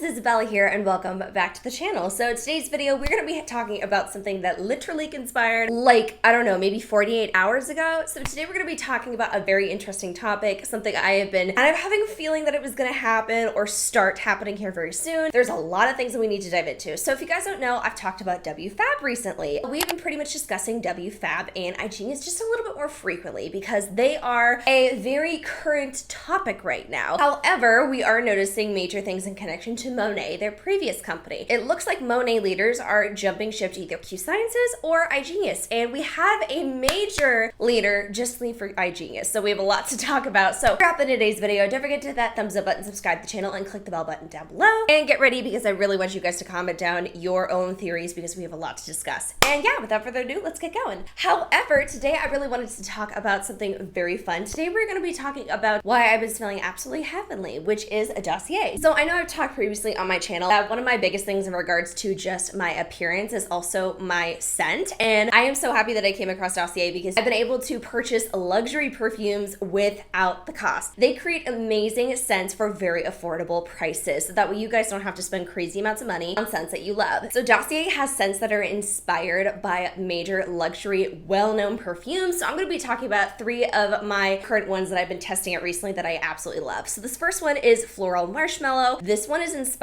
Isabella here and welcome back to the channel. So today's video, we're going to be talking about something that literally conspired like, I don't know, maybe 48 hours ago. So today we're going to be talking about a very interesting topic, something I have been kind of having a feeling that it was going to happen or start happening here very soon. There's a lot of things that we need to dive into. So if you guys don't know, I've talked about wfabb recently. We've been pretty much discussing wfabb and Igenius just a little bit more frequently because they are a very current topic right now. However, we are noticing major things in connection to Monat, their previous company. It looks like Monat leaders are jumping ship to either Q Sciences or Igenius, and we have a major leader just leave for Igenius. So we have a lot to talk about. So drop in today's video. Don't forget to hit that thumbs up button, subscribe to the channel, and click the bell button down below. And get ready because I really want you guys to comment down your own theories because we have a lot to discuss. And yeah, without further ado, let's get going. However, today I really wanted to talk about something very fun. Today we're going to be talking about why I've been smelling absolutely heavenly, which is a dossier. So I know I've talked previously on my channel that one of my biggest things in regards to just my appearance is also my scent. And I am so happy that I came across Dossier because I've been able to purchase luxury perfumes without the cost. They create amazing scents for very affordable prices. So that way you guys don't have to spend crazy amounts of money on scents that you love. So Dossier has scents that are inspired by major luxury, well-known perfumes. So I'm going to be talking about 3 of my current ones that I've been testing out recently that I absolutely love. So this first one is Floral Marshmallow. This one is inspired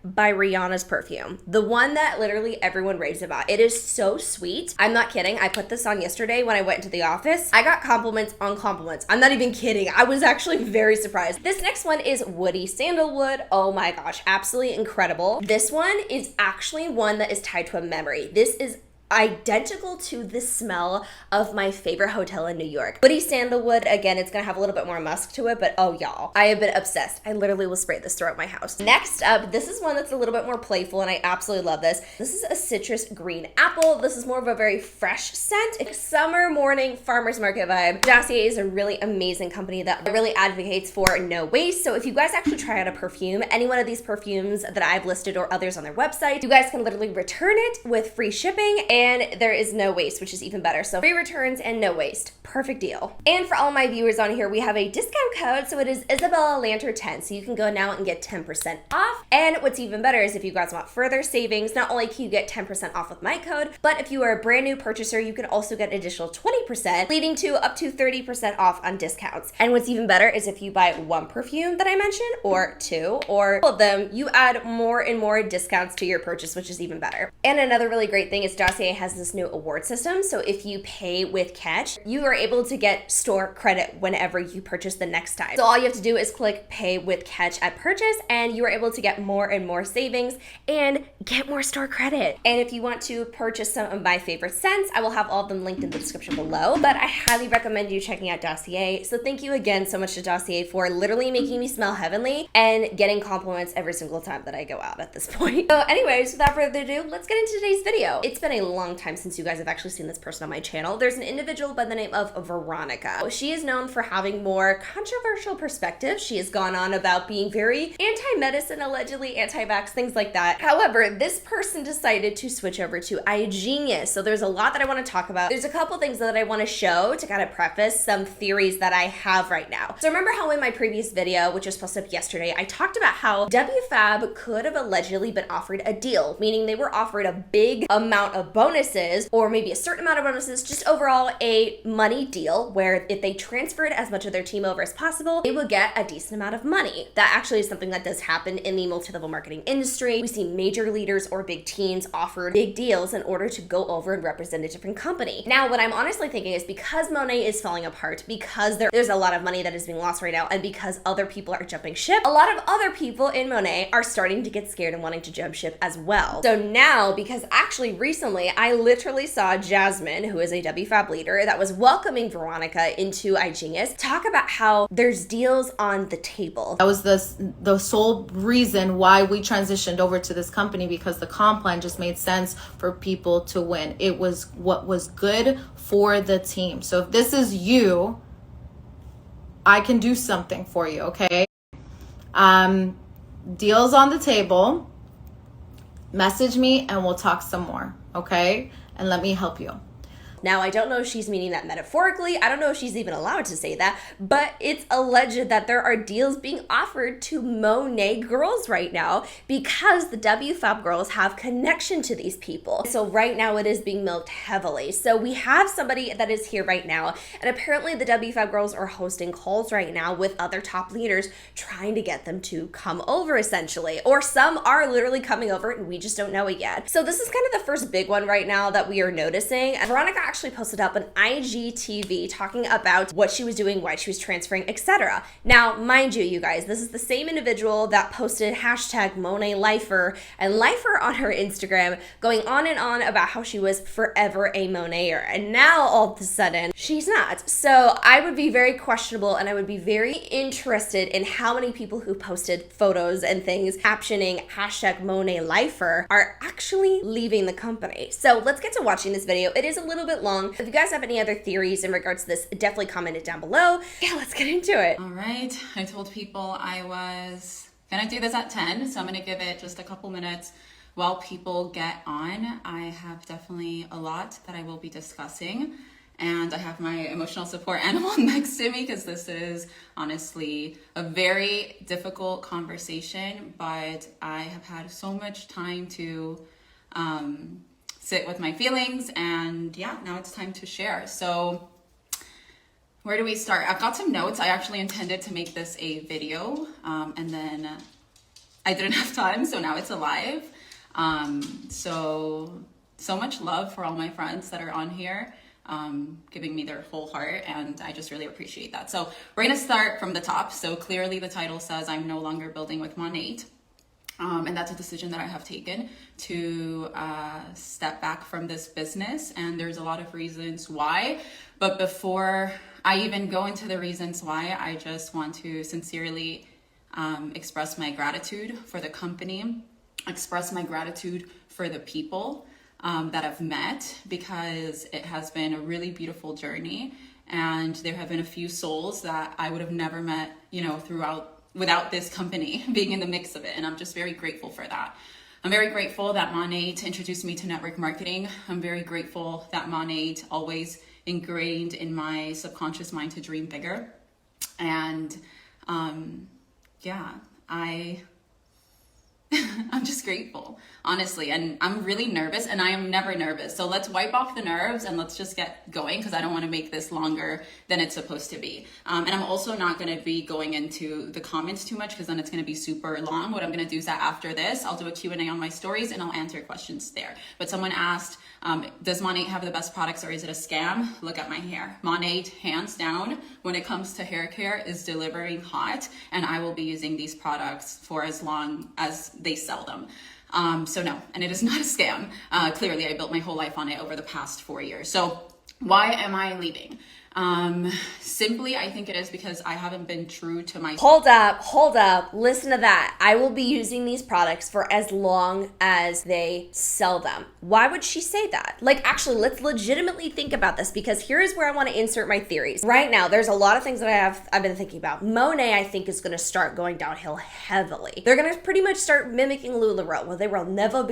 by Rihanna's perfume, the one that literally everyone raves about. It is so sweet. I'm not kidding. I put this on yesterday when I went into the office. I got compliments on compliments. I'm not even kidding. I was actually very surprised. This next one is Woody Sandalwood. Oh my gosh, absolutely incredible. This one is actually one that is tied to a memory. This is identical to the smell of my favorite hotel in New York. Woody Sandalwood, again, it's gonna have a little bit more musk to it, but oh y'all, I have been obsessed. I literally will spray this throughout my house. Next up, this is one that's a little bit more playful and I absolutely love this. This is a citrus green apple. This is more of a very fresh scent. It's summer morning farmer's market vibe. Dossier is a really amazing company that really advocates for no waste. So if you guys actually try out a perfume, any one of these perfumes that I've listed or others on their website, you guys can literally return it with free shipping and there is no waste, which is even better. So free returns and no waste. Perfect deal. And for all my viewers on here, we have a discount code. So it is Isabella Lanter 10. So you can go now and get 10% off. And what's even better is if you guys want further savings, not only can you get 10% off with my code, but if you are a brand new purchaser, you can also get an additional 20%, leading to up to 30% off on discounts. And what's even better is if you buy 1 perfume that I mentioned, or 2, or all of them, you add more and more discounts to your purchase, which is even better. And another really great thing is Dossier has this new award system. So if you pay with Catch, you are able to get store credit whenever you purchase the next time. So all you have to do is click pay with Catch at purchase and you are able to get more and more savings and get more store credit. And if you want to purchase some of my favorite scents, I will have all of them linked in the description below, but I highly recommend you checking out Dossier. So thank you again so much to Dossier for literally making me smell heavenly and getting compliments every single time that I go out at this point. So anyways, without further ado, let's get into today's video. It's been a long time since you guys have actually seen this person on my channel. There's an individual by the name of Veronica. She is known for having more controversial perspectives. She has gone on about being very anti-medicine, allegedly anti-vax, things like that. However, this person decided to switch over to Igenius. So there's a lot that I want to talk about. There's a couple things that I want to show to kind of preface some theories that I have right now. So remember how in my previous video, which was posted up yesterday, I talked about how wfabb could have allegedly been offered a deal, meaning they were offered a big amount of bonuses or maybe a certain amount of bonuses, just overall a money deal where if they transferred as much of their team over as possible, they would get a decent amount of money. That actually is something that does happen in the multi-level marketing industry. We see major leaders or big teams offered big deals in order to go over and represent a different company. Now, what I'm honestly thinking is because Monat is falling apart, because there's a lot of money that is being lost right now, and because other people are jumping ship, a lot of other people in Monat are starting to get scared and wanting to jump ship as well. So now, because actually recently, I literally saw Jasmine, who is a wfabb leader, that was welcoming Veronica into Igenius, talk about how there's deals on the table. That was the sole reason why we transitioned over to this company, because the comp plan just made sense for people to win. It was what was good for the team. So if this is you, I can do something for you, okay? Deals on the table. Message me and we'll talk some more, okay? And let me help you. Now, I don't know if she's meaning that metaphorically. I don't know if she's even allowed to say that, but it's alleged that there are deals being offered to Monet girls right now because the wfabb girls have connection to these people. So right now it is being milked heavily. So we have somebody that is here right now, and apparently the wfabb girls are hosting calls right now with other top leaders trying to get them to come over, essentially. Or some are literally coming over and we just don't know it yet. So this is kind of the first big one right now that we are noticing. And Veronica actually posted up an IGTV talking about what she was doing, why she was transferring, etc. Now, mind you guys, this is the same individual that posted hashtag Monet Lifer and Lifer on her Instagram, going on and on about how she was forever a Monayer. And now all of a sudden, she's not. So I would be very questionable, and I would be very interested in how many people who posted photos and things captioning hashtag Monet Lifer are actually leaving the company. So let's get to watching this video. It is a little bit long. If you guys have any other theories in regards to this, definitely comment it down below. Yeah, let's get into it. All right, I told people I was gonna do this at 10, so I'm gonna give it just a couple minutes while people get on. I have definitely a lot that I will be discussing, and I have my emotional support animal next to me because this is honestly a very difficult conversation, but I have had so much time to sit with my feelings, and yeah, now it's time to share. So where do we start? I've got some notes. I actually intended to make this a video, and then I didn't have time, so now it's a live. So much love for all my friends that are on here, giving me their whole heart, and I just really appreciate that. So we're gonna start from the top. So clearly the title says I'm no longer building with Monat. And that's a decision that I have taken to step back from this business. And there's a lot of reasons why. But before I even go into the reasons why, I just want to sincerely express my gratitude for the company, express my gratitude for the people that I've met, because it has been a really beautiful journey. And there have been a few souls that I would have never met, you know, without this company being in the mix of it. And I'm just very grateful for that. I'm very grateful that Monat introduced me to network marketing. I'm very grateful that Monat always ingrained in my subconscious mind to dream bigger. And yeah, I'm just grateful, honestly. And I'm really nervous, and I am never nervous. So let's wipe off the nerves and let's just get going, because I don't want to make this longer than it's supposed to be. And I'm also not going to be going into the comments too much, because then it's going to be super long. What I'm going to do is that after this, I'll do a Q&A on my stories and I'll answer questions there. But someone asked, does Monat have the best products, or is it a scam? Look at my hair. Monat, hands down, when it comes to hair care, is delivering hot, and I will be using these products for as long as they sell them. So no, and it is not a scam. Clearly, I built my whole life on it over the past 4 years. So why am I leaving? Simply, I think it is because I haven't been true to my... Hold up, listen to that. I will be using these products for as long as they sell them. Why would she say that? Like, actually, let's legitimately think about this, because here is where I want to insert my theories. Right now, there's a lot of things that I've been thinking about. Monet, I think, is going to start going downhill heavily. They're going to pretty much start mimicking LuLaRoe, where they will never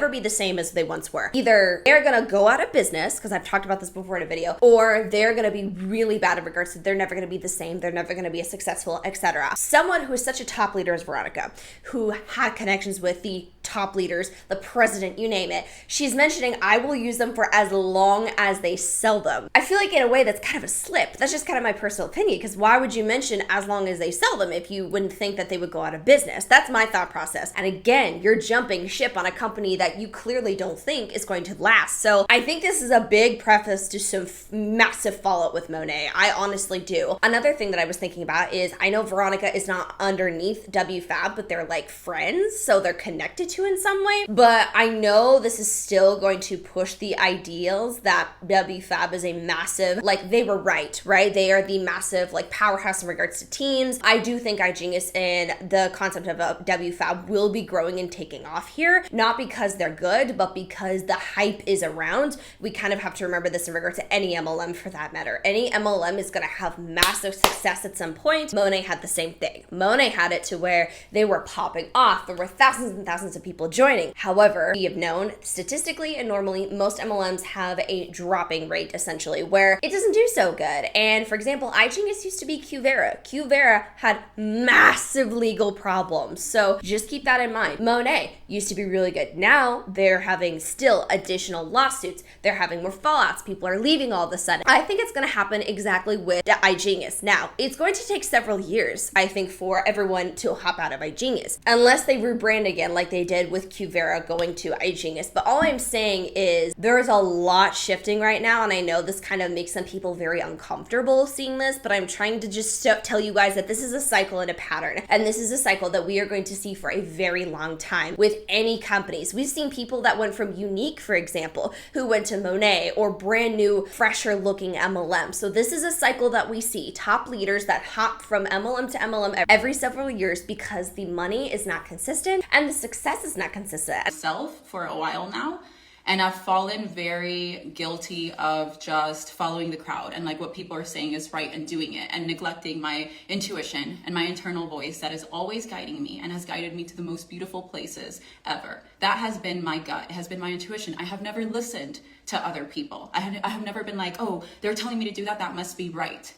be the same as they once were. Either they're going to go out of business, because I've talked about this before in a video, or they're going to be really bad in regards to they're never going to be the same, they're never going to be as successful, etc. Someone who is such a top leader as Veronica, who had connections with the top leaders, the president, you name it, she's mentioning I will use them for as long as they sell them. I feel like in a way that's kind of a slip. That's just kind of my personal opinion, because why would you mention as long as they sell them if you wouldn't think that they would go out of business? That's my thought process. And again, you're jumping ship on a company that you clearly don't think is going to last. So I think this is a big preface to some massive fallout with Monet. I honestly do. Another thing that I was thinking about is, I know Veronica is not underneath wfabb, but they're like friends, so they're connected to in some way. But I know this is still going to push the ideals that wfabb is a massive, like, they were right? They are the massive, like, powerhouse in regards to teams. I do think Igenius and the concept of a wfabb will be growing and taking off here, not because they're good, but because the hype is around. We kind of have to remember this in regards to any MLM for that matter. any MLM is going to have massive success at some point. Monat had the same thing. Monat had it to where they were popping off. There were thousands and thousands of people joining. However, we have known statistically and normally most MLMs have a dropping rate essentially where it doesn't do so good. And for example, Igenius used to be Qvera. Qvera had massive legal problems. So just keep that in mind. Monat used to be really good. Now they're having still additional lawsuits. They're having more fallouts. People are leaving all of a sudden. I think it's going to happen exactly with Igenius. Now, it's going to take several years, I think, for everyone to hop out of Igenius, unless they rebrand again like they did with Qvera going to Igenius. But all I'm saying is there is a lot shifting right now, and I know this kind of makes some people very uncomfortable seeing this, but I'm trying to just tell you guys that this is a cycle and a pattern, and this is a cycle that we are going to see for a very long time with any companies. We've seen people that went from Unique, for example, who went to Monat, or brand new, fresher looking MLM. So this is a cycle that we see. Top leaders that hop from MLM to MLM every several years because the money is not consistent and the success is not consistent. Myself for a while now, and I've fallen very guilty of just following the crowd and like what people are saying is right and doing it, and neglecting my intuition and my internal voice that is always guiding me and has guided me to the most beautiful places ever. That has been my gut. It has been my intuition. I have never listened to other people. I have never been like, oh, they're telling me to do that. That must be right.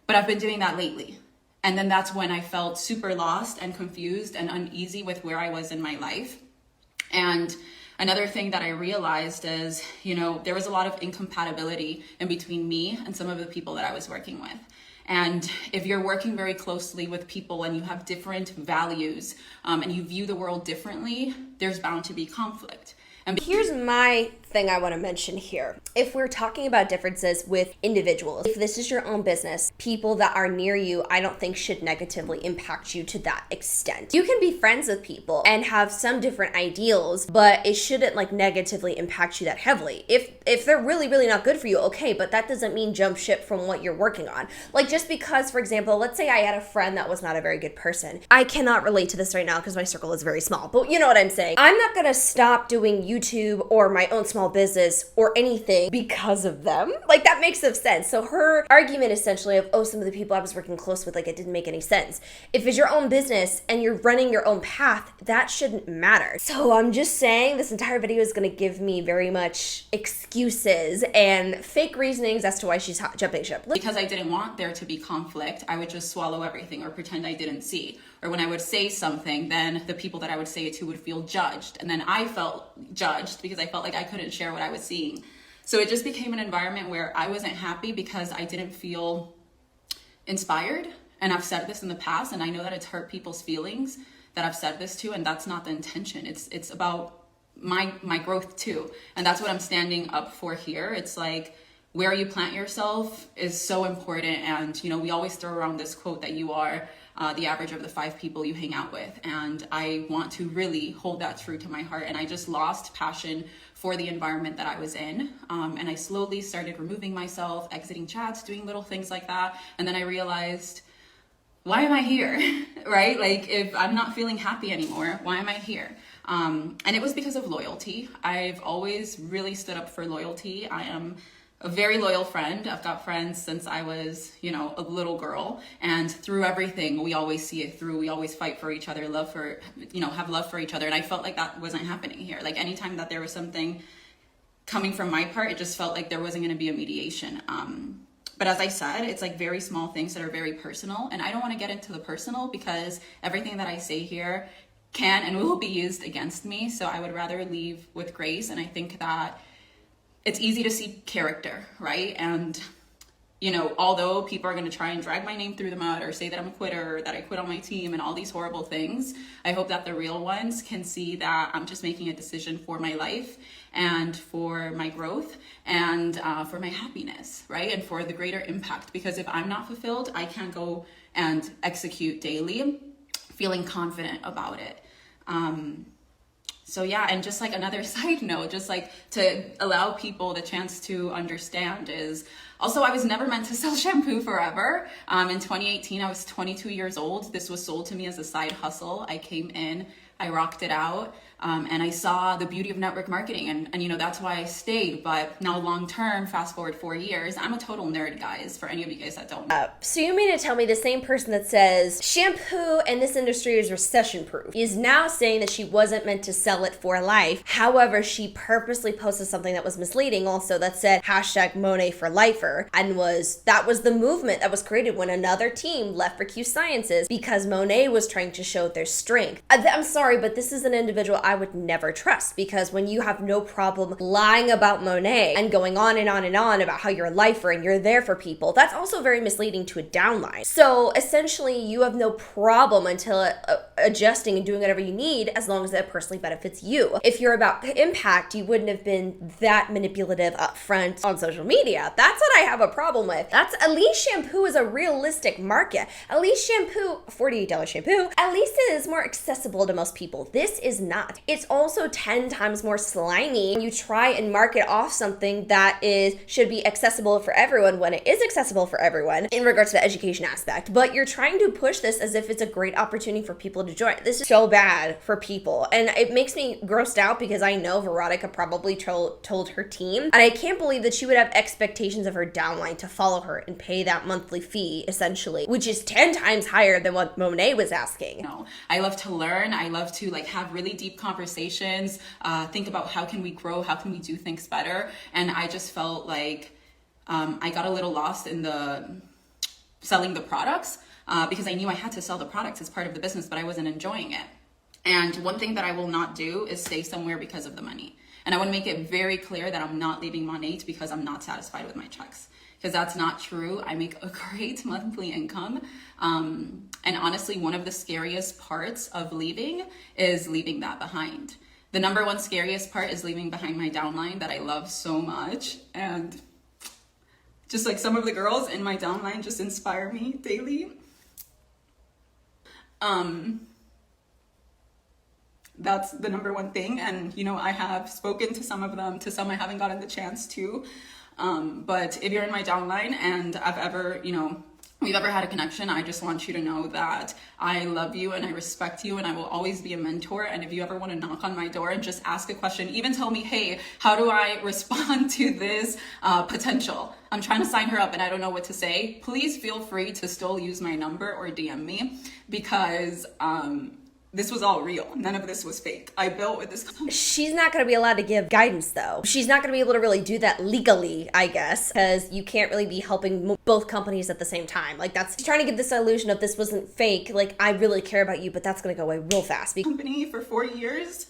But I've been doing that lately. And then that's when I felt super lost and confused and uneasy with where I was in my life. And another thing that I realized is, there was a lot of incompatibility in between me and some of the people that I was working with. And if you're working very closely with people and you have different values and you view the world differently, there's bound to be conflict. And here's my thing I want to mention here. If we're talking about differences with individuals, if this is your own business, people that are near you, I don't think should negatively impact you to that extent. You can be friends with people and have some different ideals, but it shouldn't like negatively impact you that heavily. If they're really, really not good for you, okay, but that doesn't mean jump ship from what you're working on. Like just because, for example, let's say I had a friend that was not a very good person. I cannot relate to this right now because my circle is very small, but you know what I'm saying. I'm not gonna stop doing YouTube or my own small business or anything because of them. Like that makes no sense. So her argument essentially of, oh, some of the people I was working close with, like it didn't make any sense. If it's your own business and you're running your own path, that shouldn't matter. So I'm just saying this entire video is going to give me very much excuses and fake reasonings as to why she's jumping ship. Because I didn't want there to be conflict, I would just swallow everything or pretend I didn't see. Or when I would say something, then the people that I would say it to would feel judged. And then I felt judged because I felt like I couldn't share what I was seeing. So it just became an environment where I wasn't happy because I didn't feel inspired. And I've said this in the past, and I know that it's hurt people's feelings that I've said this to, and that's not the intention. It's about my growth too. And that's what I'm standing up for here. It's like, where you plant yourself is so important. And, we always throw around this quote that you are the average of the 5 people you hang out with. And I want to really hold that true to my heart. And I just lost passion for the environment that I was in. And I slowly started removing myself, exiting chats, doing little things like that. And then I realized, why am I here? Right? Like if I'm not feeling happy anymore, why am I here? And it was because of loyalty. I've always really stood up for loyalty. I am a very loyal friend. I've got friends since I was, a little girl, and through everything, we always see it through. We always fight for each other, have love for each other. And I felt like that wasn't happening here. Like anytime that there was something coming from my part, it just felt like there wasn't going to be a mediation. But as I said, it's like very small things that are very personal. And I don't want to get into the personal because everything that I say here can and will be used against me. So I would rather leave with grace. And I think that it's easy to see character, right? And, although people are going to try and drag my name through the mud or say that I'm a quitter or that I quit on my team and all these horrible things, I hope that the real ones can see that I'm just making a decision for my life and for my growth and for my happiness, right? And for the greater impact. Because if I'm not fulfilled, I can't go and execute daily feeling confident about it. So yeah, and just like another side note, just like to allow people the chance to understand is Also, I was never meant to sell shampoo forever. In 2018, I was 22 years old. This was sold to me as a side hustle. I came in, I rocked it out, and I saw the beauty of network marketing, and you know, that's why I stayed. But now long term, fast forward 4 years, I'm a total nerd, guys, for any of you guys that don't know. So you mean to tell me the same person that says shampoo in this industry is recession proof is now saying that she wasn't meant to sell it for life. However, she purposely posted something that was misleading also that said hashtag Monet for lifer, and that was the movement that was created when another team left for Q Sciences because Monet was trying to show their strength. I'm sorry, but this is an individual I would never trust, because when you have no problem lying about Monet and going on and on and on about how you're a lifer and you're there for people, that's also very misleading to a downline. So essentially, you have no problem until adjusting and doing whatever you need as long as it personally benefits you. If you're about impact, you wouldn't have been that manipulative up front on social media. That's what I have a problem with. At least shampoo is a realistic market. At least shampoo, $48 shampoo, at least it is more accessible to most people. This is not. It's also 10 times more slimy when you try and market off something that should be accessible for everyone when it is accessible for everyone in regards to the education aspect. But you're trying to push this as if it's a great opportunity for people to join. This is so bad for people. And it makes me grossed out because I know Veronica probably told her team. And I can't believe that she would have expectations of her downline to follow her and pay that monthly fee, essentially, which is 10 times higher than what Monet was asking. No, I love to learn. I love to have really deep conversations, think about how can we grow, how can we do things better. And I just felt like I got a little lost in the selling the products because I knew I had to sell the products as part of the business, but I wasn't enjoying it. And one thing that I will not do is stay somewhere because of the money. And I want to make it very clear that I'm not leaving Monat because I'm not satisfied with my checks, because that's not true. I make a great monthly income. And honestly, one of the scariest parts of leaving is leaving that behind. The number one scariest part is leaving behind my downline that I love so much. And just like some of the girls in my downline just inspire me daily. That's the number one thing. And, you know, I have spoken to some of them, to some I haven't gotten the chance to. But if you're in my downline and we've ever had a connection, I just want you to know that I love you and I respect you and I will always be a mentor. And if you ever want to knock on my door and just ask a question, even tell me, hey, how do I respond to this potential? I'm trying to sign her up and I don't know what to say. Please feel free to still use my number or DM me, because this was all real. None of this was fake. I built with this. She's not going to be allowed to give guidance, though. She's not going to be able to really do that legally, I guess, because you can't really be helping both companies at the same time. Like, she's trying to give this illusion of this wasn't fake. Like, I really care about you, but that's going to go away real fast. Company for 4 years,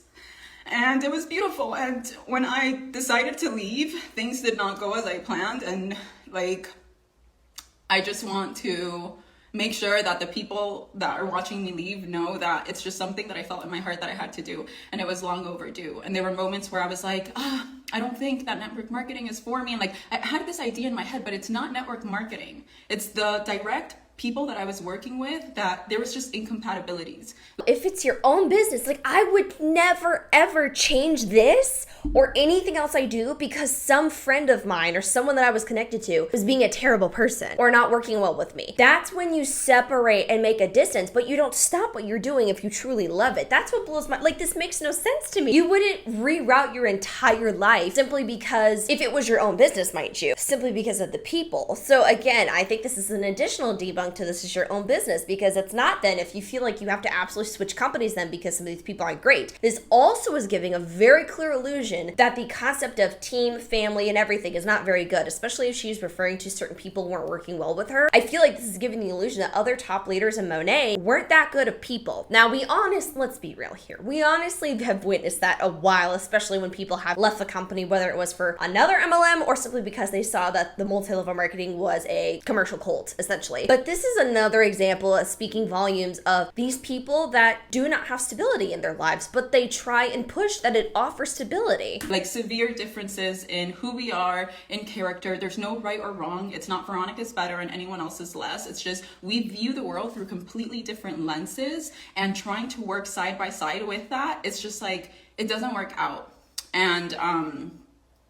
and it was beautiful. And when I decided to leave, things did not go as I planned. And I just want to make sure that the people that are watching me leave know that it's just something that I felt in my heart that I had to do, and it was long overdue. And there were moments where I was like, I don't think that network marketing is for me. And I had this idea in my head, but it's not network marketing. It's the direct people that I was working with that there was just incompatibilities. If it's your own business, I would never ever change this or anything else I do because some friend of mine or someone that I was connected to was being a terrible person or not working well with me. That's when you separate and make a distance, but you don't stop what you're doing if you truly love it. That's what blows my, this makes no sense to me. You wouldn't reroute your entire life simply because, if it was your own business, mind you, simply because of the people. So again, I think this is an additional debunk to this is your own business, because it's not then if you feel like you have to absolutely switch companies then because some of these people aren't great. This also is giving a very clear illusion that the concept of team, family, and everything is not very good, especially if she's referring to certain people who weren't working well with her. I feel like this is giving the illusion that other top leaders in Monet weren't that good of people. Now, let's be real here. We honestly have witnessed that a while, especially when people have left the company, whether it was for another MLM or simply because they saw that the multi-level marketing was a commercial cult, essentially. But this is another example of speaking volumes of these people that do not have stability in their lives, but they try and push that it offers stability. Severe differences in who we are, in character. There's no right or wrong. It's not Veronica's better and anyone else's less. It's just we view the world through completely different lenses, and trying to work side by side with that, it's just it doesn't work out. And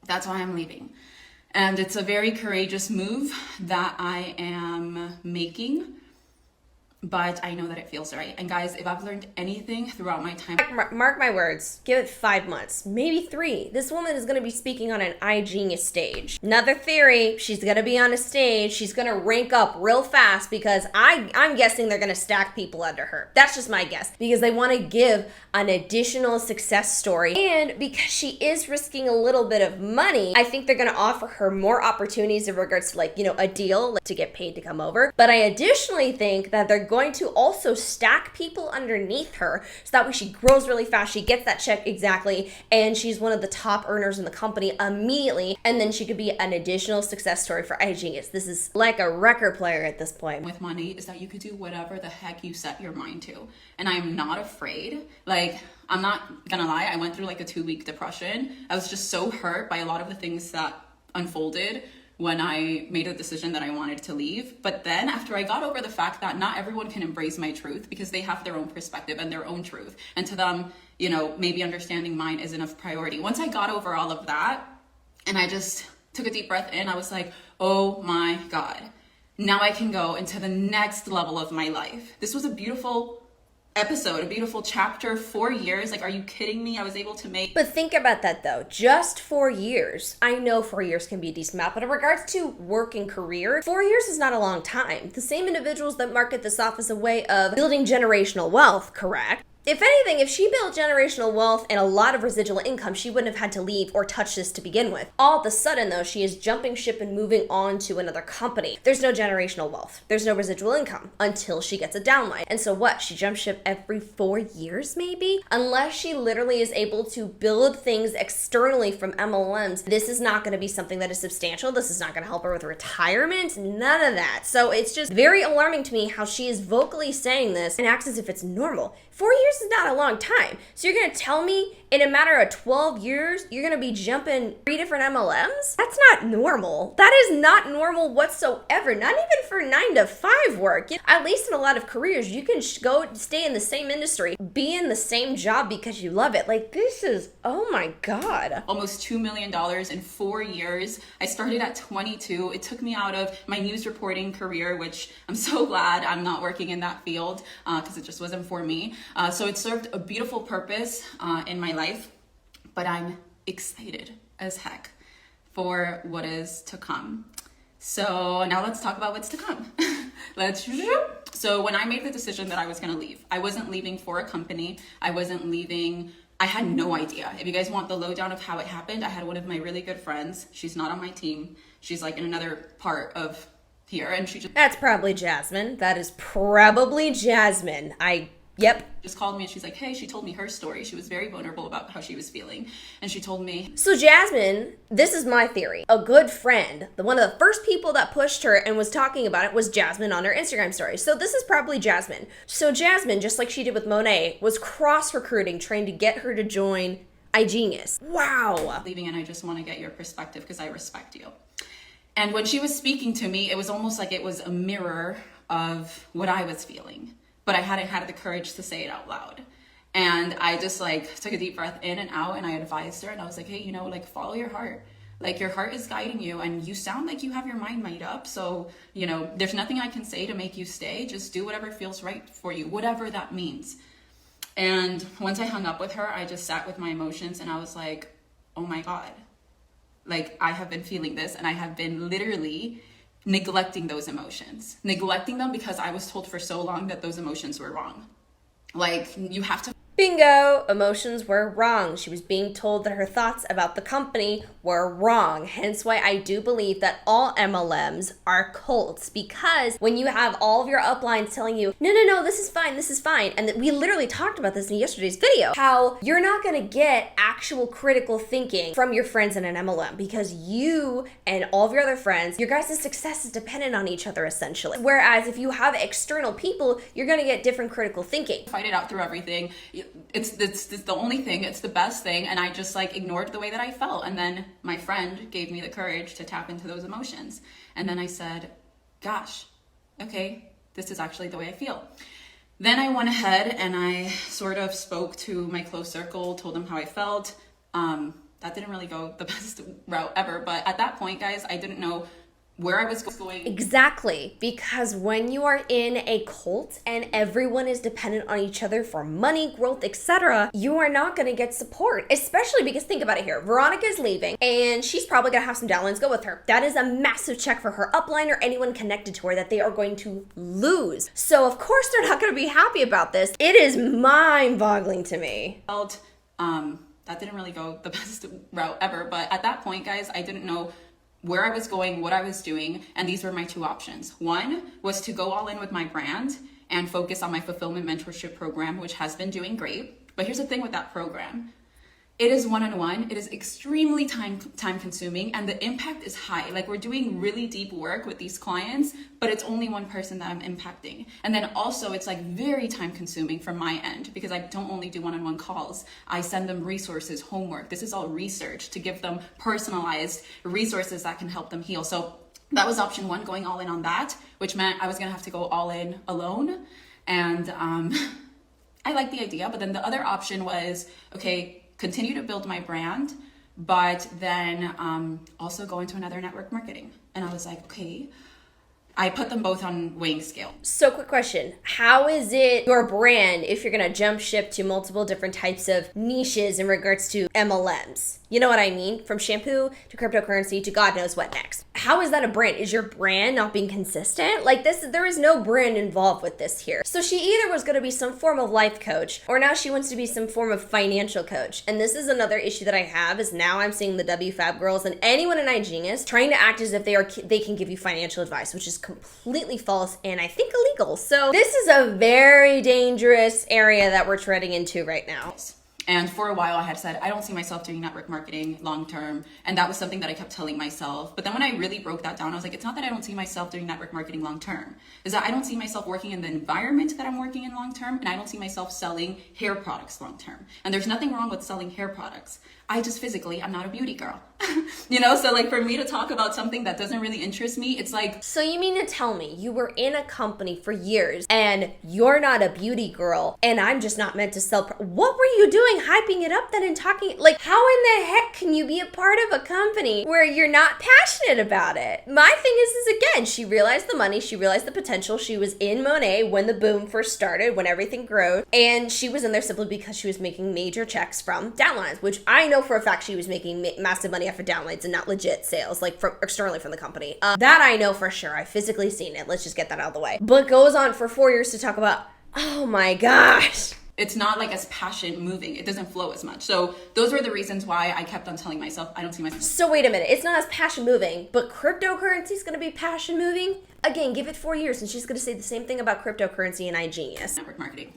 that's why I'm leaving. And it's a very courageous move that I am making, but I know that it feels right. And guys, if I've learned anything throughout my time, mark my words, give it 5 months, maybe 3. This woman is going to be speaking on an Igenius stage. Another theory, she's going to be on a stage, she's going to rank up real fast because I'm guessing they're going to stack people under her. That's just my guess, because they want to give an additional success story. And because she is risking a little bit of money, I think they're going to offer her more opportunities in regards to, like, you know, a deal to get paid to come over. But I additionally think that they're going to also stack people underneath her so that way she grows really fast, she gets that check exactly, and she's one of the top earners in the company immediately, and then she could be an additional success story for Igenius. This is like a record player at this point. With money is that you could do whatever the heck you set your mind to. And I'm not afraid. Like, I'm not gonna lie, I went through like a 2-week depression. I was just so hurt by a lot of the things that unfolded when I made a decision that I wanted to leave. But then after I got over the fact that not everyone can embrace my truth because they have their own perspective and their own truth. And to them, you know, maybe understanding mine isn't of priority. Once I got over all of that and I just took a deep breath in, I was like, oh my God, now I can go into the next level of my life. This was a beautiful episode, a beautiful chapter. 4 years, like, are you kidding me? I was able to make. But think about that though, just 4 years. I know 4 years can be a decent amount, but in regards to work and career, 4 years is not a long time. The same individuals that market this off as a way of building generational wealth, correct? If anything, if she built generational wealth and a lot of residual income, she wouldn't have had to leave or touch this to begin with. All of a sudden, though, she is jumping ship and moving on to another company. There's no generational wealth. There's no residual income until she gets a downline. And so what? She jumps ship every 4 years, maybe? Unless she literally is able to build things externally from MLMs, this is not going to be something that is substantial. This is not going to help her with retirement. None of that. So it's just very alarming to me how she is vocally saying this and acts as if it's normal. 4 years is not a long time. So you're going to tell me in a matter of 12 years, you're going to be jumping 3 different MLMs? That's not normal. That is not normal whatsoever. Not even for 9 to 5 work. At least in a lot of careers, you can go stay in the same industry, be in the same job because you love it. Like, this is, oh my God. Almost $2 million in 4 years. I started at 22. It took me out of my news reporting career, which I'm so glad I'm not working in that field because it just wasn't for me. So it served a beautiful purpose in my life, but I'm excited as heck for what is to come. So now let's talk about what's to come. So when I made the decision that I was going to leave, I wasn't leaving for a company. I wasn't leaving. I had no idea. If you guys want the lowdown of how it happened, I had one of my really good friends. She's not on my team. She's like in another part of here, and she just... That's probably Jasmine. That is probably Jasmine. Yep. Just called me and she's like, hey, she told me her story. She was very vulnerable about how she was feeling. And she told me. So Jasmine, this is my theory. A good friend, one of the first people that pushed her and was talking about it was Jasmine on her Instagram story. So this is probably Jasmine. So Jasmine, just like she did with Monat, was cross-recruiting, trying to get her to join Igenius. Wow. Leaving, and I just want to get your perspective because I respect you. And when she was speaking to me, it was almost like it was a mirror of what I was feeling. But I hadn't had the courage to say it out loud. And I just like took a deep breath in and out, and I advised her, and I was like, hey, you know, like, follow your heart. Like, your heart is guiding you, and you sound like you have your mind made up. So, you know, there's nothing I can say to make you stay. Just do whatever feels right for you, whatever that means. And once I hung up with her, I just sat with my emotions, and I was like, oh my God. Like, I have been feeling this, and I have been literally neglecting those emotions, neglecting them because I was told for so long that those emotions were wrong. Like, you have to... Bingo! Emotions were wrong. She was being told that her thoughts about the company were wrong. Hence why I do believe that all MLMs are cults, because when you have all of your uplines telling you, no, this is fine, and we literally talked about this in yesterday's video, how you're not going to get actual critical thinking from your friends in an MLM because you and all of your other friends, your guys' success is dependent on each other essentially. Whereas if you have external people, you're going to get different critical thinking. Fight it out through everything. It's the only thing, it's the best thing, and I just like ignored the way that I felt. And then my friend gave me the courage to tap into those emotions, and then I said, gosh, okay, this is actually the way I feel. Then I went ahead and I sort of spoke to my close circle, told them how I felt. that didn't really go the best route ever. But at that point, guys, I didn't know where I was going. Exactly, because when you are in a cult and everyone is dependent on each other for money, growth, etc., you are not going to get support, especially because think about it here. Veronica is leaving and she's probably going to have some downlines go with her. That is a massive check for her upline or anyone connected to her that they are going to lose. So of course they're not going to be happy about this. It is mind-boggling to me. That didn't really go the best route ever, but at that point, guys, I didn't know where I was going, what I was doing, and these were my two options. One was to go all in with my brand and focus on my fulfillment mentorship program, which has been doing great. But here's the thing with that program. It is one-on-one, it is extremely time consuming, and the impact is high. Like, we're doing really deep work with these clients, but it's only one person that I'm impacting. And then also it's like very time consuming from my end, because I don't only do one-on-one calls. I send them resources, homework. This is all research to give them personalized resources that can help them heal. So that was option one, going all in on that, which meant I was gonna have to go all in alone. And I like the idea, but then the other option was, okay, continue to build my brand, but then also go into another network marketing. And I was like, okay, I put them both on weighing scale. So quick question, how is it your brand if you're gonna jump ship to multiple different types of niches in regards to MLMs? You know what I mean? From shampoo to cryptocurrency to God knows what next. How is that a brand? Is your brand not being consistent? Like this, there is no brand involved with this here. So she either was gonna be some form of life coach, or now she wants to be some form of financial coach. And this is another issue that I have, is now I'm seeing the wfabb girls and anyone in Igenius trying to act as if they can give you financial advice, which is completely false and I think illegal. So this is a very dangerous area that we're treading into right now. And for a while I had said, I don't see myself doing network marketing long term. And that was something that I kept telling myself. But then when I really broke that down, I was like, it's not that I don't see myself doing network marketing long term. It's that I don't see myself working in the environment that I'm working in long term. And I don't see myself selling hair products long term. And there's nothing wrong with selling hair products. I just physically, I'm not a beauty girl. You know, so like for me to talk about something that doesn't really interest me, it's like. So you mean to tell me you were in a company for years and you're not a beauty girl and I'm just not meant to sell? What were you doing hyping it up then and talking? Like, how in the heck can you be a part of a company where you're not passionate about it? My thing is again, she realized the money, she realized the potential. She was in Monat when the boom first started, when everything grew, and she was in there simply because she was making major checks from downlines, which I know for a fact she was making massive money off of downlines and not legit sales, like from externally from the company. That I know for sure. I've physically seen it. Let's just get that out of the way. But goes on for 4 years to talk about, oh my gosh. It's not like as passion moving. It doesn't flow as much. So those were the reasons why I kept on telling myself, I don't see myself. So wait a minute. It's not as passion moving, but cryptocurrency is going to be passion moving? Again, give it 4 years and she's going to say the same thing about cryptocurrency and Igenius. Network marketing.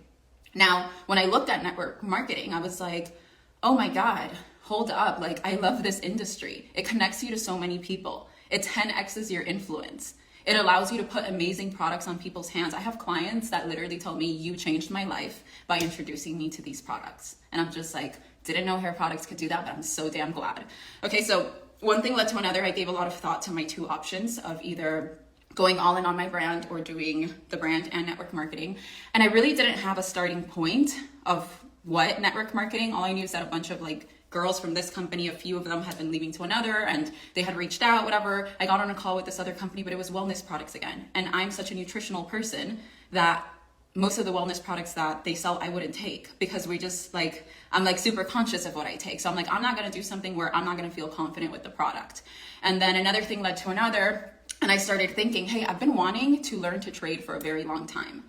Now, when I looked at network marketing, I was like, oh my God, hold up. Like, I love this industry. It connects you to so many people. It 10x's your influence. It allows you to put amazing products on people's hands. I have clients that literally tell me, you changed my life by introducing me to these products. And I'm just like, didn't know hair products could do that, but I'm so damn glad. Okay, so one thing led to another. I gave a lot of thought to my two options of either going all in on my brand or doing the brand and network marketing. And I really didn't have a starting point of what network marketing. All I knew is that a bunch of like girls from this company, a few of them had been leaving to another and they had reached out, whatever. I got on a call with this other company, but it was wellness products again. And I'm such a nutritional person that most of the wellness products that they sell, I wouldn't take, because we just like, I'm like super conscious of what I take. So I'm like, I'm not going to do something where I'm not going to feel confident with the product. And then another thing led to another. And I started thinking, hey, I've been wanting to learn to trade for a very long time.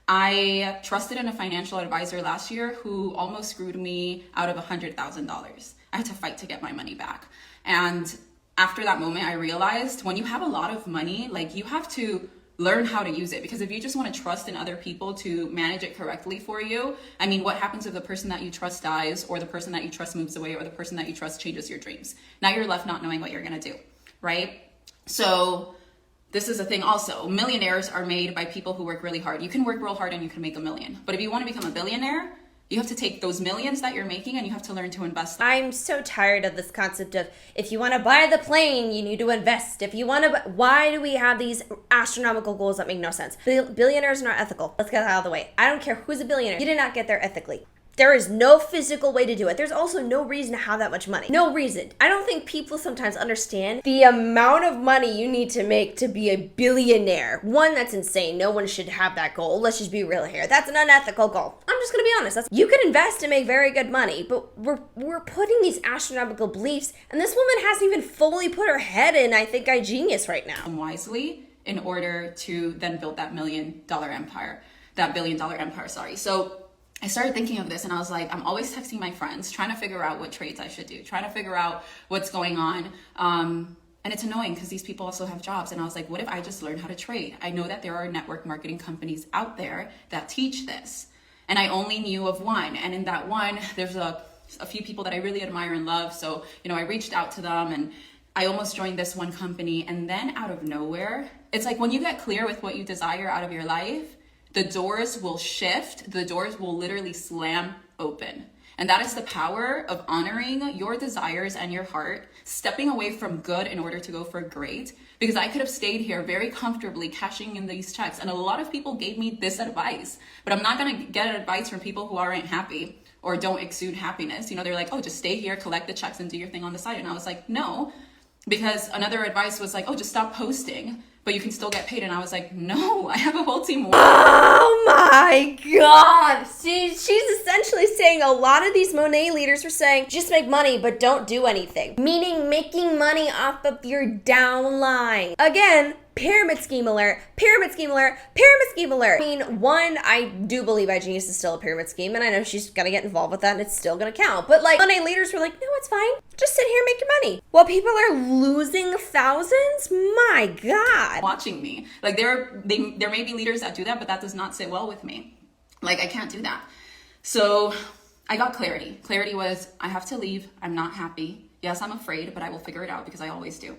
I trusted in a financial advisor last year who almost screwed me out of $100,000. I had to fight to get my money back. And after that moment, I realized when you have a lot of money, like you have to learn how to use it, because if you just want to trust in other people to manage it correctly for you, I mean, what happens if the person that you trust dies, or the person that you trust moves away, or the person that you trust changes your dreams? Now you're left not knowing what you're going to do, right? So this is a thing also. Millionaires are made by people who work really hard. You can work real hard and you can make $1 million. But if you want to become a billionaire, you have to take those millions that you're making and you have to learn to invest. I'm so tired of this concept of, if you want to buy the plane, you need to invest. If you want to, why do we have these astronomical goals that make no sense? Billionaires are not ethical. Let's get that out of the way. I don't care who's a billionaire. You did not get there ethically. There is no physical way to do it. There's also no reason to have that much money. No reason. I don't think people sometimes understand the amount of money you need to make to be a billionaire. One, that's insane. No one should have that goal. Let's just be real here. That's an unethical goal. I'm just gonna be honest. You can invest and make very good money, but we're putting these astronomical beliefs, and this woman hasn't even fully put her head in, I think, Igenius right now. Wisely in order to then build that $1 billion empire, sorry. So I started thinking of this and I was like, I'm always texting my friends, trying to figure out what trades I should do, trying to figure out what's going on. And it's annoying because these people also have jobs. And I was like, what if I just learned how to trade? I know that there are network marketing companies out there that teach this. And I only knew of one. And in that one, there's a few people that I really admire and love. So, I reached out to them and I almost joined this one company. And then out of nowhere, it's like when you get clear with what you desire out of your life, the doors will shift, the doors will literally slam open. And that is the power of honoring your desires and your heart, stepping away from good in order to go for great. Because I could have stayed here very comfortably cashing in these checks. And a lot of people gave me this advice, but I'm not gonna get advice from people who aren't happy or don't exude happiness. They're like, oh, just stay here, collect the checks and do your thing on the side. And I was like, no, because another advice was like, oh, just stop posting, but you can still get paid. And I was like, no, I have a whole team. Oh my God. She's essentially saying a lot of these Monat leaders are saying, just make money, but don't do anything. Meaning making money off of your downline. Again, pyramid scheme alert, pyramid scheme alert, pyramid scheme alert. I mean, one, I do believe Igenius is still a pyramid scheme, and I know she's gonna get involved with that and it's still gonna count. But like, Monat leaders were like, no, it's fine. Just sit here and make your money. While people are losing thousands, my God. Watching me. Like there may be leaders that do that, but that does not sit well with me. Like I can't do that. So I got clarity. Clarity was, I have to leave. I'm not happy. Yes, I'm afraid, but I will figure it out because I always do.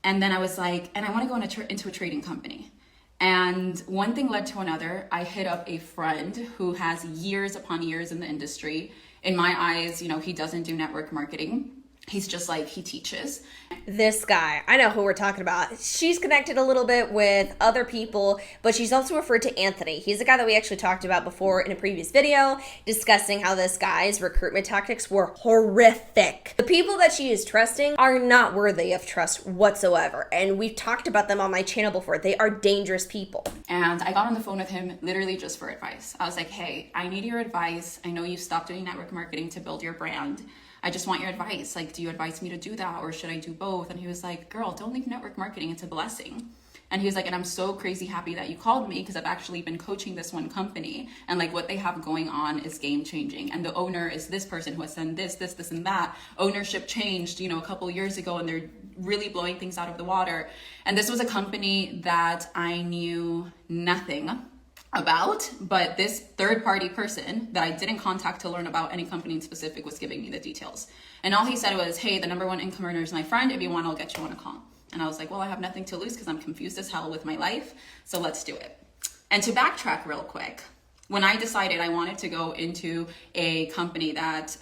And then I was like, and I want to go into a trading company. And one thing led to another. I hit up a friend who has years upon years in the industry. In my eyes, he doesn't do network marketing. He's just like, he teaches. This guy, I know who we're talking about. She's connected a little bit with other people, but she's also referred to Anthony. He's the guy that we actually talked about before in a previous video, discussing how this guy's recruitment tactics were horrific. The people that she is trusting are not worthy of trust whatsoever. And we've talked about them on my channel before. They are dangerous people. And I got on the phone with him literally just for advice. I was like, hey, I need your advice. I know you stopped doing network marketing to build your brand. I just want your advice. Like, do you advise me to do that or should I do both? And he was like, girl, don't leave network marketing. It's a blessing. And he was like, and I'm so crazy happy that you called me because I've actually been coaching this one company and like what they have going on is game changing. And the owner is this person who has done this, and that. Ownership changed, a couple years ago and they're really blowing things out of the water. And this was a company that I knew nothing about, but this third-party person that I didn't contact to learn about any company in specific was giving me the details. And all he said was, hey, the #1 income earner is my friend. If you want, I'll get you on a call. And I was like, well, I have nothing to lose because I'm confused as hell with my life. So let's do it. And to backtrack real quick, when I decided I wanted to go into a company that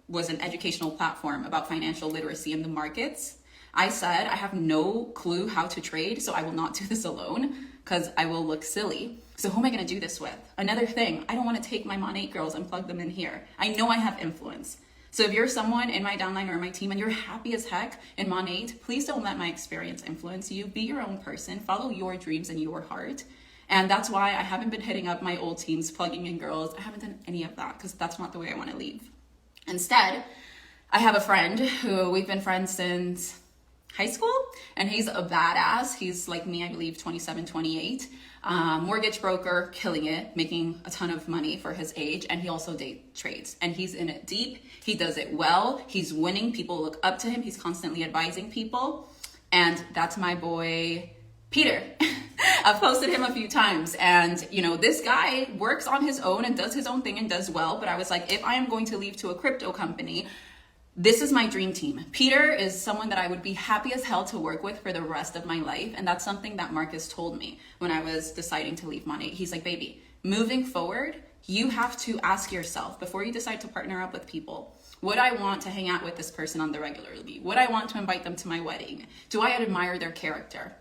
was an educational platform about financial literacy in the markets, I said, I have no clue how to trade, so I will not do this alone because I will look silly. So who am I going to do this with? Another thing, I don't want to take my Monat girls and plug them in here. I know I have influence. So if you're someone in my downline or my team and you're happy as heck in Monat, please don't let my experience influence you. Be your own person, follow your dreams and your heart. And that's why I haven't been hitting up my old teams, plugging in girls. I haven't done any of that because that's not the way I want to leave. Instead, I have a friend who we've been friends since high school, and he's a badass. He's like me, I believe 27, 28, mortgage broker, killing it, making a ton of money for his age. And he also trades and he's in it deep. He does it well. He's winning. People look up to him. He's constantly advising people. And that's my boy, Peter. I've posted him a few times and this guy works on his own and does his own thing and does well. But I was like, if I am going to leave to a crypto company, this is my dream team. Peter is someone that I would be happy as hell to work with for the rest of my life. And that's something that Marcus told me when I was deciding to leave Monat. He's like, baby, moving forward, you have to ask yourself before you decide to partner up with people, would I want to hang out with this person on the regularly? Would I want to invite them to my wedding? Do I admire their character?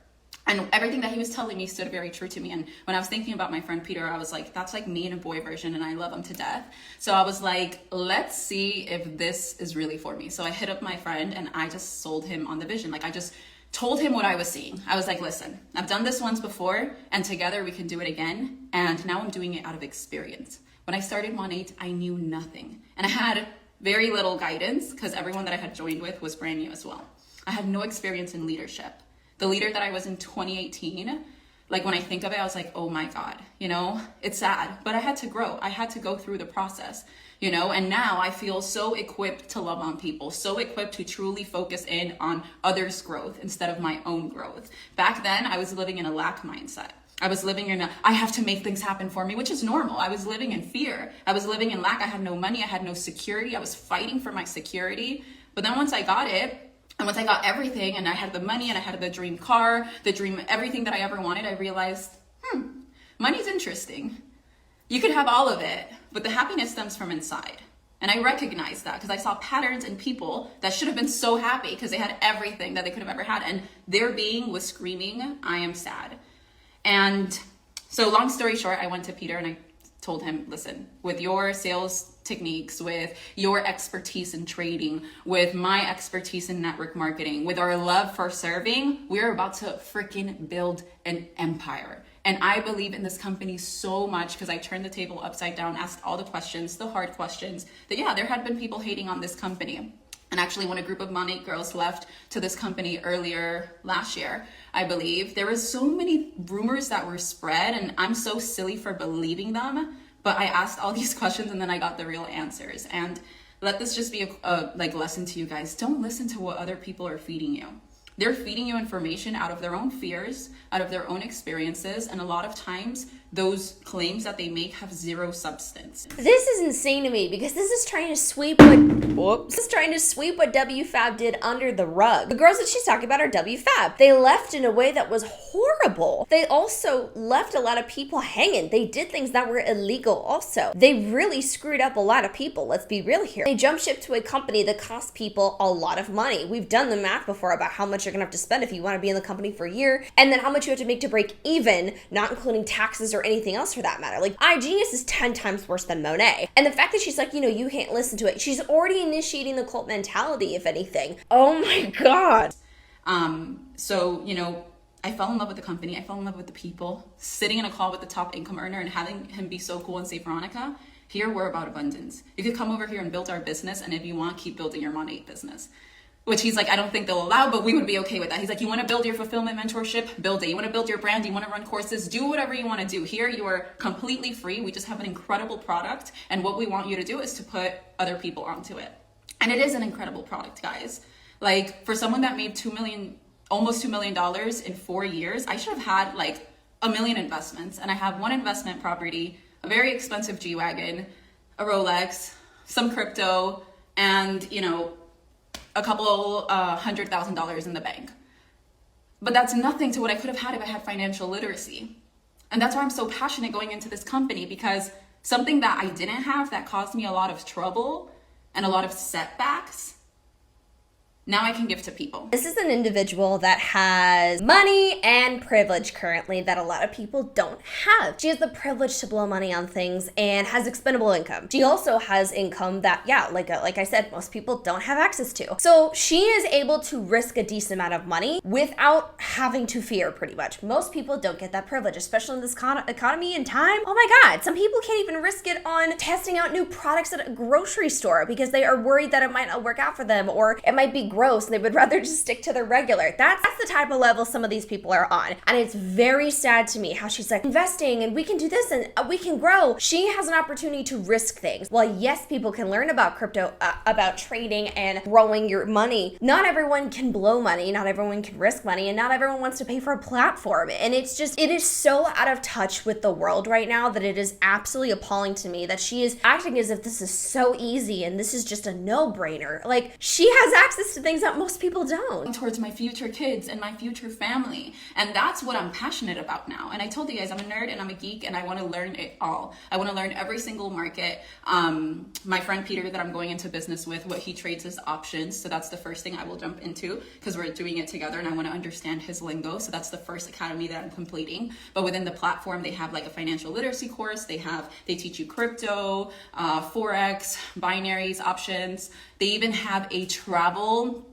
And everything that he was telling me stood very true to me. And when I was thinking about my friend Peter, I was like, that's like me in a boy version, and I love him to death. So I was like, let's see if this is really for me. So I hit up my friend and I just sold him on the vision. Like, I just told him what I was seeing. I was like, listen, I've done this once before, and together we can do it again. And now I'm doing it out of experience. When I started Monat, I knew nothing. And I had very little guidance because everyone that I had joined with was brand new as well. I had no experience in leadership. The leader that I was in 2018, like when I think of it, I was like, oh my God, you know, it's sad, but I had to grow. I had to go through the process, you know, and now I feel so equipped to love on people, so equipped to truly focus in on others' growth instead of my own growth. Back then, I was living in a lack mindset. I was living in I have to make things happen for me, which is normal. I was living in fear. I was living in lack. I had no money. I had no security. I was fighting for my security. But then once I got it, and once I got everything and I had the money and I had the dream car, the dream, everything that I ever wanted, I realized, money's interesting. You could have all of it, but the happiness stems from inside. And I recognized that because I saw patterns in people that should have been so happy because they had everything that they could have ever had. And their being was screaming, I am sad. And so long story short, I went to Peter and I told him, listen, with your sales techniques, with your expertise in trading, with my expertise in network marketing, with our love for serving, we're about to freaking build an empire. And I believe in this company so much because I turned the table upside down, asked all the questions, the hard questions, that yeah, there had been people hating on this company. And actually, when a group of Monat girls left to this company earlier last year, I believe, there was so many rumors that were spread, and I'm so silly for believing them. But I asked all these questions, and then I got the real answers. And let this just be a lesson to you guys. Don't listen to what other people are feeding you. They're feeding you information out of their own fears, out of their own experiences, and a lot of times those claims that they make have zero substance. This is insane to me because this is trying to sweep what wfabb did under the rug. The girls that she's talking about are wfabb. They left in a way that was horrible. They also left a lot of people hanging. They did things that were illegal also. They really screwed up a lot of people, let's be real here. They jumped ship to a company that cost people a lot of money. We've done the math before about how much you're gonna have to spend if you wanna be in the company for a year, and then how much you have to make to break even, not including taxes or anything else for that matter. Like, Igenius is 10 times worse than Monat. And the fact that she's like, you know, you can't listen to it, she's already initiating the cult mentality, if anything. Oh my God. So, you know, I fell in love with the company. I fell in love with the people. Sitting in a call with the top income earner and having him be so cool and say, Veronica, here we're about abundance. You could come over here and build our business, and if you want, keep building your Monat business. Which he's like, I don't think they'll allow, but we would be okay with that. He's like, you want to build your fulfillment mentorship? Build it. You want to build your brand? You want to run courses? Do whatever you want to do. Here, you are completely free. We just have an incredible product. And what we want you to do is to put other people onto it. And it is an incredible product, guys. Like, for someone that made almost $2 million in 4 years, I should have had like $1 million investments. And I have one investment property, a very expensive G-Wagon, a Rolex, some crypto, and, you know, a couple $100,000 in the bank. But that's nothing to what I could have had if I had financial literacy. And that's why I'm so passionate going into this company, because something that I didn't have that caused me a lot of trouble and a lot of setbacks, now I can give to people. This is an individual that has money and privilege currently that a lot of people don't have. She has the privilege to blow money on things and has expendable income. She also has income that, yeah, like I said, most people don't have access to. So she is able to risk a decent amount of money without having to fear, pretty much. Most people don't get that privilege, especially in this economy and time. Oh my God, some people can't even risk it on testing out new products at a grocery store because they are worried that it might not work out for them, or it might be gross and they would rather just stick to the regular. That's the type of level some of these people are on. And it's very sad to me how she's like, investing and we can do this and we can grow. She has an opportunity to risk things. While yes, people can learn about crypto, about trading and growing your money, not everyone can blow money, not everyone can risk money, and not everyone wants to pay for a platform. And it is so out of touch with the world right now that it is absolutely appalling to me that she is acting as if this is so easy and this is just a no-brainer. Like, she has access to things that most people don't. Towards my future kids and my future family. And that's what I'm passionate about now. And I told you guys, I'm a nerd and I'm a geek and I want to learn it all. I want to learn every single market. My friend Peter that I'm going into business with, what he trades is options. So that's the first thing I will jump into because we're doing it together and I want to understand his lingo. So that's the first academy that I'm completing. But within the platform, they have like a financial literacy course. They teach you crypto, forex, binaries, options. They even have a travel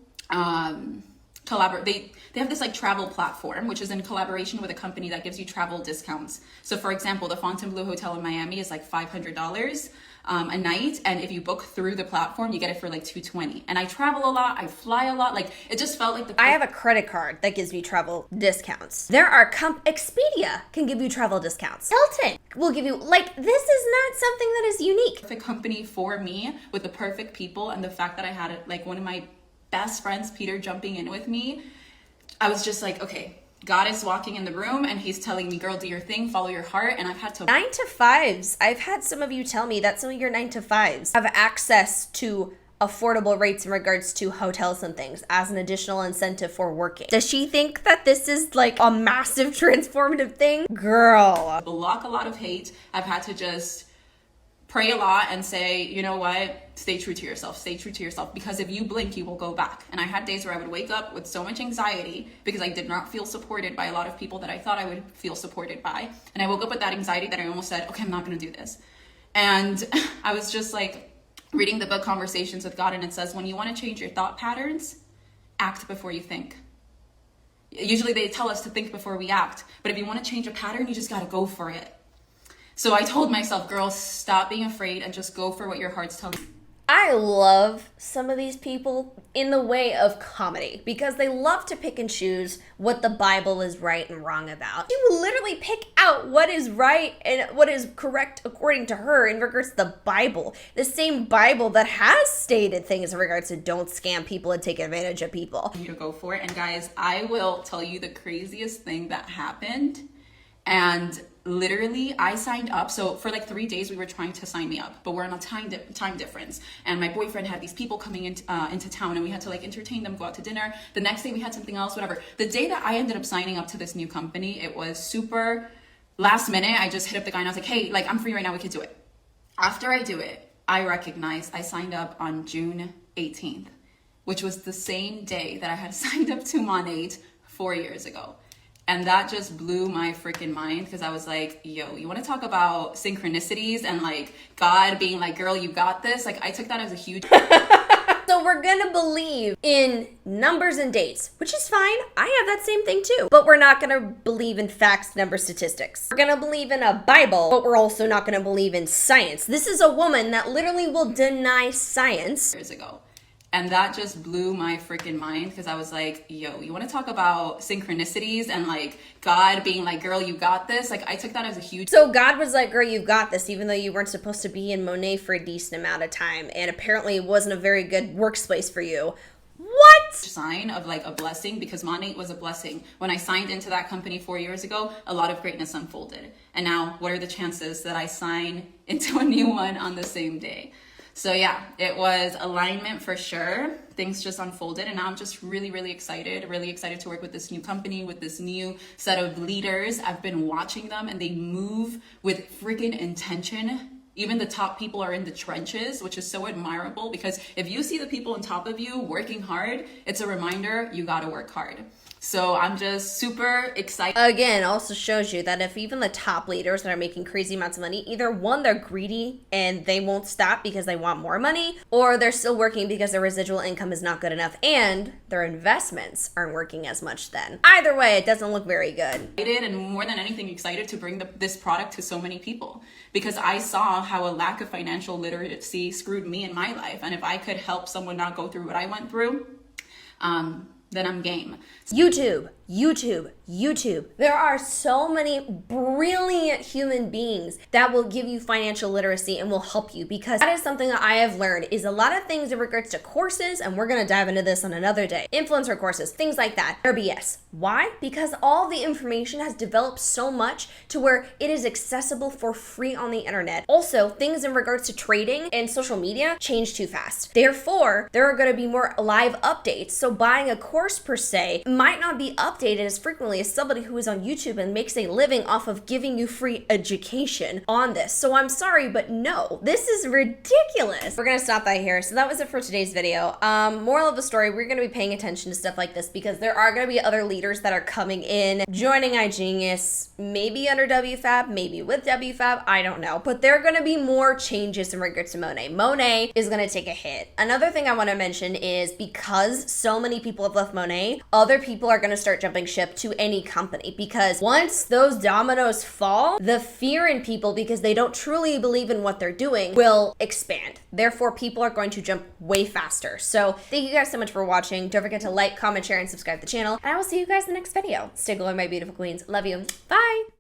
they have this like travel platform, which is in collaboration with a company that gives you travel discounts. So for example, the Fontainebleau Hotel in Miami is like $500 a night. And if you book through the platform, you get it for like $220. And I travel a lot. I fly a lot. Like it just felt like I have a credit card that gives me travel discounts. There are Expedia can give you travel discounts. Hilton will give you, like, this is not something that is unique. Perfect company for me with the perfect people. And the fact that I had like one of my best friends, Peter, jumping in with me, I was just like, okay, God is walking in the room and he's telling me, girl, do your thing, follow your heart. And I've had to 9 to 5s. I've had some of you tell me that some of your 9 to 5s have access to affordable rates in regards to hotels and things as an additional incentive for working. Does she think that this is like a massive transformative thing? Girl. Block a lot of hate. I've had to just pray a lot and say, you know what, stay true to yourself, stay true to yourself, because if you blink, you will go back. And I had days where I would wake up with so much anxiety because I did not feel supported by a lot of people that I thought I would feel supported by. And I woke up with that anxiety that I almost said, okay, I'm not going to do this. And I was just like reading the book Conversations with God, and it says, when you want to change your thought patterns, act before you think. Usually they tell us to think before we act, but if you want to change a pattern, you just got to go for it. So I told myself, girl, stop being afraid and just go for what your heart's telling you. I love some of these people in the way of comedy because they love to pick and choose what the Bible is right and wrong about. She will literally pick out what is right and what is correct according to her in regards to the Bible. The same Bible that has stated things in regards to don't scam people and take advantage of people. You to go for it. And guys, I will tell you the craziest thing that happened. And literally I signed up. So for like 3 days we were trying to sign me up, but we're on a time difference. And my boyfriend had these people coming into town and we had to like entertain them, go out to dinner. The next day we had something else, whatever. The day that I ended up signing up to this new company, it was super last minute. I just hit up the guy and I was like, hey, like I'm free right now. We could do it. After I do it, I recognized I signed up on June 18th, which was the same day that I had signed up to Monat 4 years ago. And that just blew my freaking mind because I was like, yo, you want to talk about synchronicities and like God being like, girl, you got this? Like I took that as a huge... So we're gonna believe in numbers and dates, which is fine. I have that same thing too. But we're not gonna believe in facts, numbers, statistics. We're gonna believe in a Bible, but we're also not gonna believe in science. This is a woman that literally will deny science. Years ago. And that just blew my freaking mind because I was like, yo, you want to talk about synchronicities and like God being like, girl, you got this? Like I took that as a huge... So God was like, girl, you've got this, even though you weren't supposed to be in Monet for a decent amount of time. And apparently it wasn't a very good workspace for you. What? Sign of like a blessing, because Monat was a blessing. When I signed into that company 4 years ago, a lot of greatness unfolded. And now what are the chances that I sign into a new one on the same day? So yeah, it was alignment for sure. Things just unfolded and now I'm just really excited to work with this new company, with this new set of leaders. I've been watching them and they move with freaking intention. Even the top people are in the trenches, which is so admirable because if you see the people on top of you working hard, it's a reminder you gotta work hard. So I'm just super excited. Again, also shows you that if even the top leaders that are making crazy amounts of money, either one, they're greedy and they won't stop because they want more money, or they're still working because their residual income is not good enough and their investments aren't working as much then. Either way, it doesn't look very good. And more than anything excited to bring this product to so many people because I saw how a lack of financial literacy screwed me in my life. And if I could help someone not go through what I went through, then I'm game. YouTube, YouTube. There are so many brilliant human beings that will give you financial literacy and will help you, because that is something that I have learned is a lot of things in regards to courses, and we're gonna dive into this on another day. Influencer courses, things like that, are BS. Why? Because all the information has developed so much to where it is accessible for free on the internet. Also, things in regards to trading and social media change too fast. Therefore, there are gonna be more live updates. So buying a course per se might not be updated as frequently as somebody who is on YouTube and makes a living off of giving you free education on this. So I'm sorry, but no, this is ridiculous. We're gonna stop by here. So that was it for today's video. Moral of the story, we're gonna be paying attention to stuff like this because there are gonna be other leaders that are coming in, joining Igenius, maybe under wfabb, maybe with wfabb, I don't know. But there are gonna be more changes in regards to Monat. Monat is gonna take a hit. Another thing I wanna mention is because so many people have left Monat, other people are gonna start jumping ship to any company, because once those dominoes fall, the fear in people, because they don't truly believe in what they're doing, will expand. Therefore, people are going to jump way faster. So thank you guys so much for watching. Don't forget to like, comment, share, and subscribe to the channel. And I will see you guys in the next video. Stay glowing, my beautiful queens. Love you. Bye.